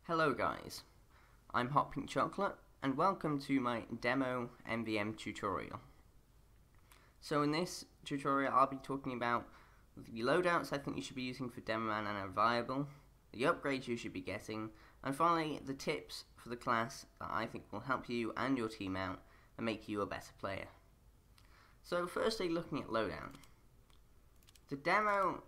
Hello guys, I'm Hot Pink Chocolate and welcome to my demo MVM tutorial. So in this tutorial I'll be talking about the loadouts I think you should be using for Demoman and are viable, the upgrades you should be getting, and finally the tips for the class that I think will help you and your team out and make you a better player. So firstly, looking at loadout. The demo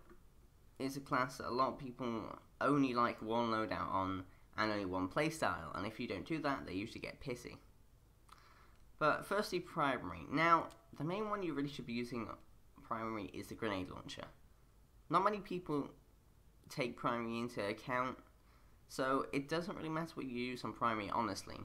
is a class that a lot of people only like one loadout on and only one playstyle, and if you don't do that they usually get pissy. But firstly, primary. Now the main one you really should be using primary is the grenade launcher. Not many people take primary into account, so it doesn't really matter what you use on primary, honestly.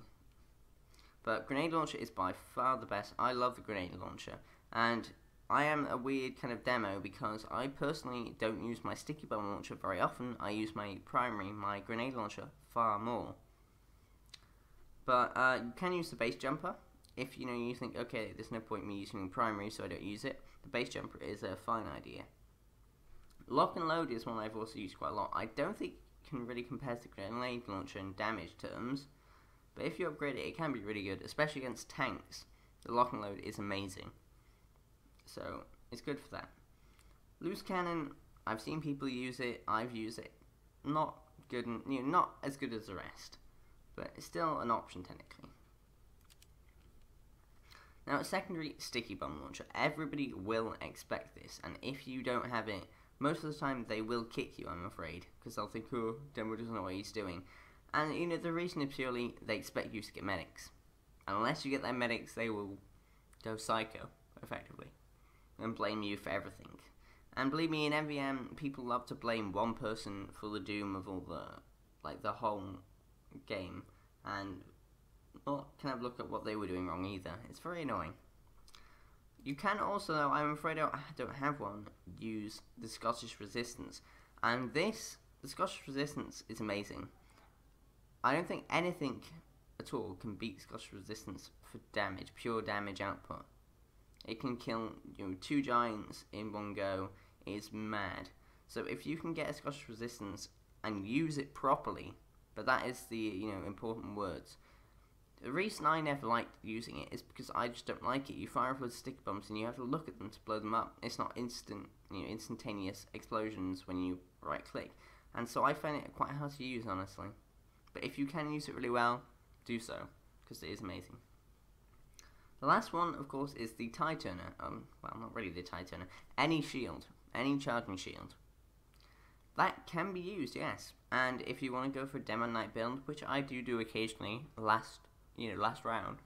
But grenade launcher is by far the best. I love the grenade launcher, and I am a weird kind of demo because I personally don't use my sticky bomb launcher very often. I use my primary, my grenade launcher, far more. But you can use the base jumper if you think, okay, there's no point in me using primary, so I don't use it. The base jumper is a fine idea. Lock and load is one I've also used quite a lot. I don't think it can really compare to grenade launcher in damage terms, but if you upgrade it, it can be really good, especially against tanks. The lock and load is amazing, so it's good for that. Loose cannon, I've seen people use it, I've used it. Not good, not as good as the rest, but it's still an option technically. Now, secondary sticky bomb launcher. Everybody will expect this, and if you don't have it, most of the time they will kick you, I'm afraid, because they'll think, oh, Demo doesn't know what he's doing. And the reason is purely they expect you to get medics. And unless you get their medics, they will go psycho, effectively, and blame you for everything. And believe me, in MVM, people love to blame one person for the doom of all the whole game, and not kind of look at what they were doing wrong either. It's very annoying. You can also, though, I'm afraid I don't have one, use the Scottish Resistance. And the Scottish Resistance is amazing. I don't think anything at all can beat Scottish Resistance for damage, pure damage output. It can kill 2 giants in one go. It is mad. So if you can get a Scottish Resistance and use it properly, but that is the important words. The reason I never liked using it is because I just don't like it. You fire off with stick bombs and you have to look at them to blow them up. It's not instantaneous explosions when you right click, and so I find it quite hard to use, honestly. But if you can use it really well, do so, because it is amazing. The last one, of course, is the tie turner. Well, not really the tie turner. Any shield, any charging shield. That can be used, yes. And if you want to go for a demo night build, which I do occasionally, last round,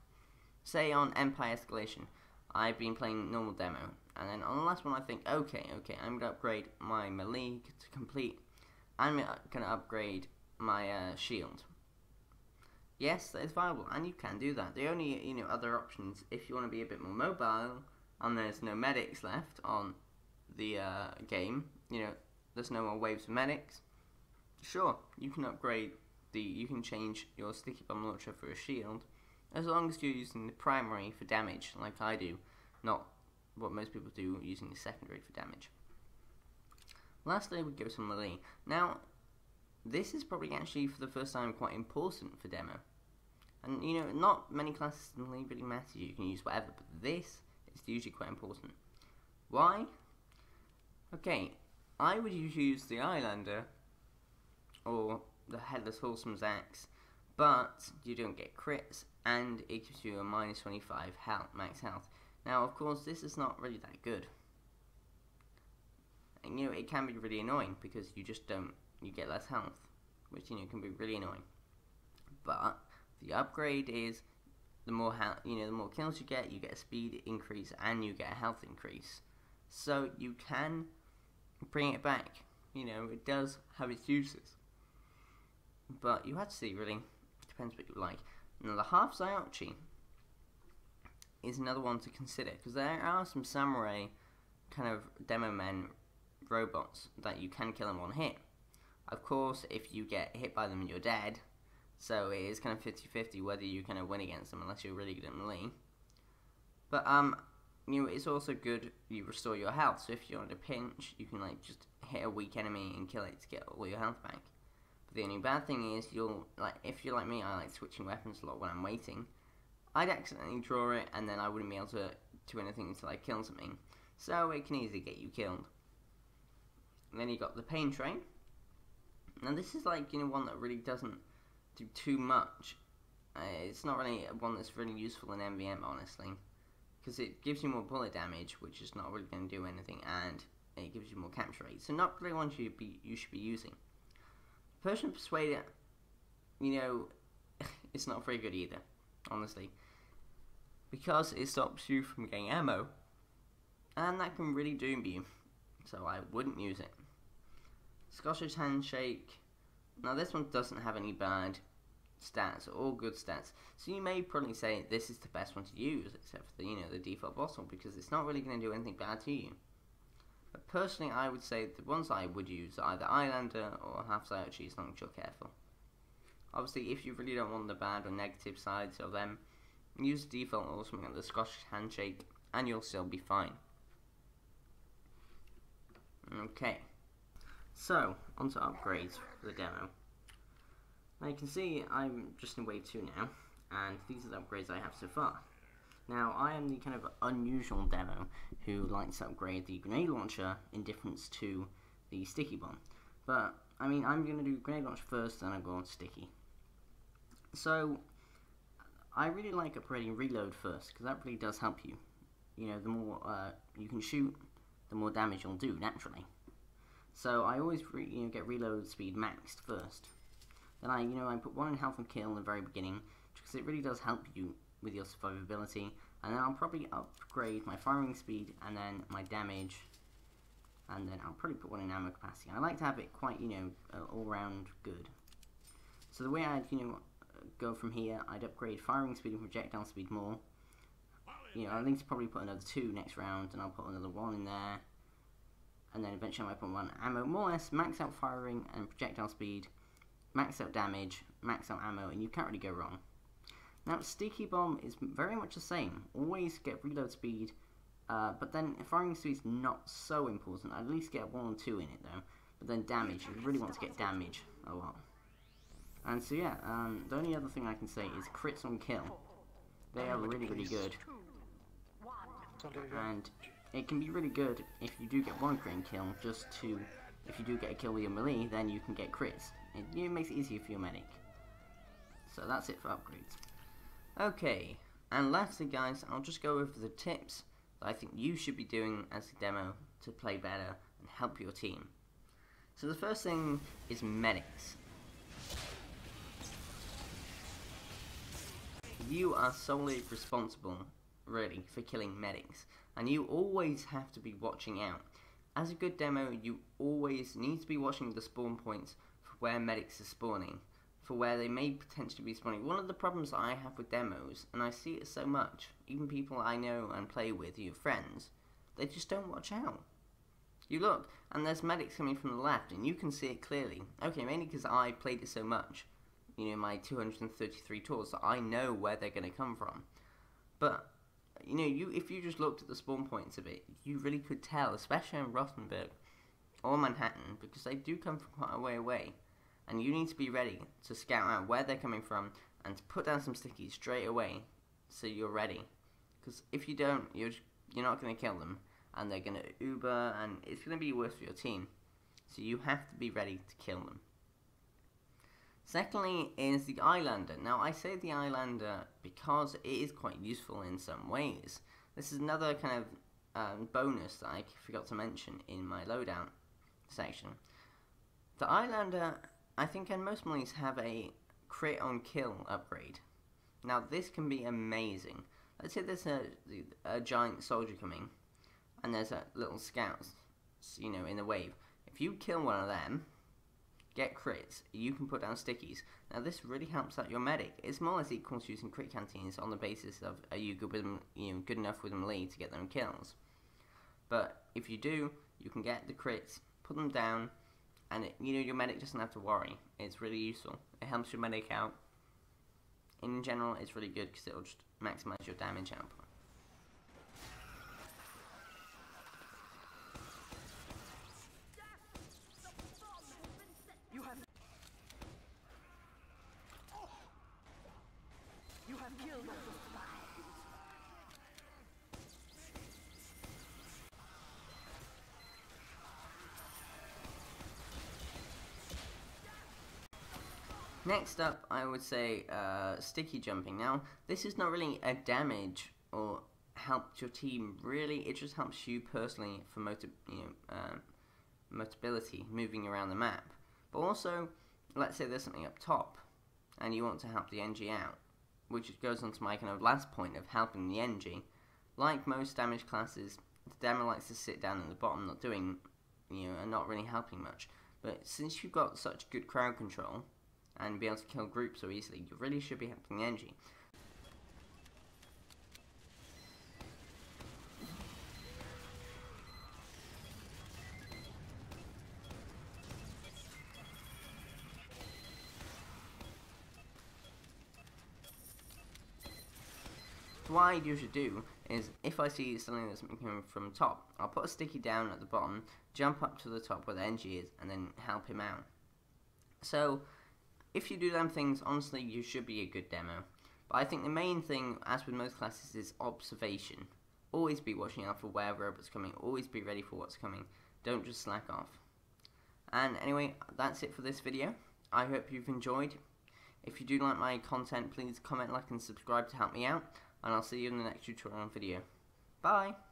say on Empire Escalation, I've been playing normal demo, and then on the last one I think, okay, I'm gonna upgrade my melee to complete. I'm gonna upgrade my shield. Yes, that is viable, and you can do that. The only other options, if you want to be a bit more mobile, and there's no medics left on the game, there's no more waves of medics. Sure, you can upgrade you can change your sticky bomb launcher for a shield, as long as you're using the primary for damage, like I do, not what most people do, using the secondary for damage. Lastly, we go to melee. Now, this is probably actually for the first time quite important for demo. And not many classes in melee really matter, you can use whatever, but this is usually quite important. Why? Okay, I would use the Islander or the Headless Horseman's Axe, but you don't get crits, and it gives you a minus 25 max health. Now, of course, this is not really that good. And it can be really annoying because you get less health, which can be really annoying. But the upgrade is the more the more kills you get a speed increase and you get a health increase. So you can bring it back. It does have its uses. But you have to see, really. It depends what you like. Now, the half Zyarchi is another one to consider, because there are some samurai kind of demo men robots that you can kill in one hit. Of course, if you get hit by them, you're dead. So it is kind of 50-50 whether you kind of win against them, unless you're really good at melee. But it's also good you restore your health. So if you're in a pinch, you can just hit a weak enemy and kill it to get all your health back. But the only bad thing is, if you're like me, I like switching weapons a lot when I'm waiting. I'd accidentally draw it, and then I wouldn't be able to do anything until I kill something. So it can easily get you killed. And then you got the pain train. Now this is like, one that really doesn't do too much. It's not really one that's really useful in MVM, honestly, because it gives you more bullet damage, which is not really going to do anything, and it gives you more capture rate. So not really one you should be using. Persian Persuader, it's not very good either, honestly, because it stops you from getting ammo, and that can really doom you. So I wouldn't use it. Scottish Handshake. Now this one doesn't have any bad stats, all good stats. So you may probably say this is the best one to use, except for the default bottle, because it's not really going to do anything bad to you. But personally, I would say the ones I would use are either Islander or Half Slouchy, as long as you're careful. Obviously, if you really don't want the bad or negative sides of them, use the default or something like the Scottish Handshake, and you'll still be fine. Okay, so onto upgrades for the demo. Now you can see I'm just in wave 2 now, and these are the upgrades I have so far. Now I am the kind of unusual demo who likes to upgrade the grenade launcher in difference to the sticky bomb. But I mean, I'm going to do grenade launcher first, then I'll go on to sticky. So I really like upgrading reload first, because that really does help you. The more you can shoot, the more damage you'll do naturally. So I always get reload speed maxed first. Then I put 1 in health and kill in the very beginning, because it really does help you with your survivability. And then I'll probably upgrade my firing speed and then my damage, and then I'll probably put 1 in ammo capacity. And I like to have it quite all round good. So the way I'd go from here, I'd upgrade firing speed and projectile speed more. I think to probably put another 2 next round, and I'll put another 1 in there. And then eventually I might put 1 ammo, more or less max out firing and projectile speed, max out damage, max out ammo, and you can't really go wrong. Now sticky bomb is very much the same, always get reload speed, but then firing speed is not so important. I'd at least get 1 or 2 in it though, but then damage, you really want to get damage a lot. And so yeah, the only other thing I can say is crits on kill. They are really, really good. And it can be really good if you do get 1 crit and kill, if you do get a kill with your melee, then you can get crits. It makes it easier for your medic. So that's it for upgrades. Okay, and lastly guys, I'll just go over the tips that I think you should be doing as a demo to play better and help your team. So the first thing is medics. You are solely responsible, really, for killing medics, and you always have to be watching out. As a good demo, you always need to be watching the spawn points for where medics are spawning, for where they may potentially be spawning. One of the problems I have with demos, and I see it so much, even people I know and play with, your friends, they just don't watch out. You look, and there's medics coming from the left, and you can see it clearly. Okay, mainly because I played it so much, my 233 tours, that I know where they're going to come from. But if you just looked at the spawn points of it, you really could tell, especially in Rothenburg or Manhattan, because they do come from quite a way away, and you need to be ready to scout out where they're coming from and to put down some stickies straight away, so you're ready. Because if you don't, you're not going to kill them, and they're going to Uber, and it's going to be worse for your team. So you have to be ready to kill them. Secondly is the Islander. Now I say the Islander because it is quite useful in some ways. This is another kind of bonus that I forgot to mention in my loadout section. The Islander, I think, and most melees have a crit on kill upgrade. Now this can be amazing. Let's say there's a giant soldier coming, and there's a little scouts, in the wave. If you kill one of them, get crits, you can put down stickies. Now this really helps out your medic. It's more or less equal to using crit canteens on the basis of, are you good with them, good enough with melee to get them kills. But if you do, you can get the crits, put them down, and your medic doesn't have to worry. It's really useful. It helps your medic out. In general, it's really good because it'll just maximize your damage output. Next up, I would say sticky jumping. Now, this is not really a damage or help your team. Really, it just helps you personally for mobility, moving around the map. But also, let's say there's something up top, and you want to help the NG out, which goes on to my kind of last point of helping the NG. Like most damage classes, the Demo likes to sit down at the bottom, not doing, and not really helping much. But since you've got such good crowd control and be able to kill groups so easily, you really should be helping the NG. What I usually do is, if I see something that's coming from top, I'll put a sticky down at the bottom, jump up to the top where the NG is, and then help him out. So, if you do them things, honestly, you should be a good demo. But I think the main thing, as with most classes, is observation. Always be watching out for where robots coming, always be ready for what's coming. Don't just slack off. And anyway, that's it for this video. I hope you've enjoyed. If you do like my content, please comment, like, and subscribe to help me out. And I'll see you in the next tutorial video. Bye!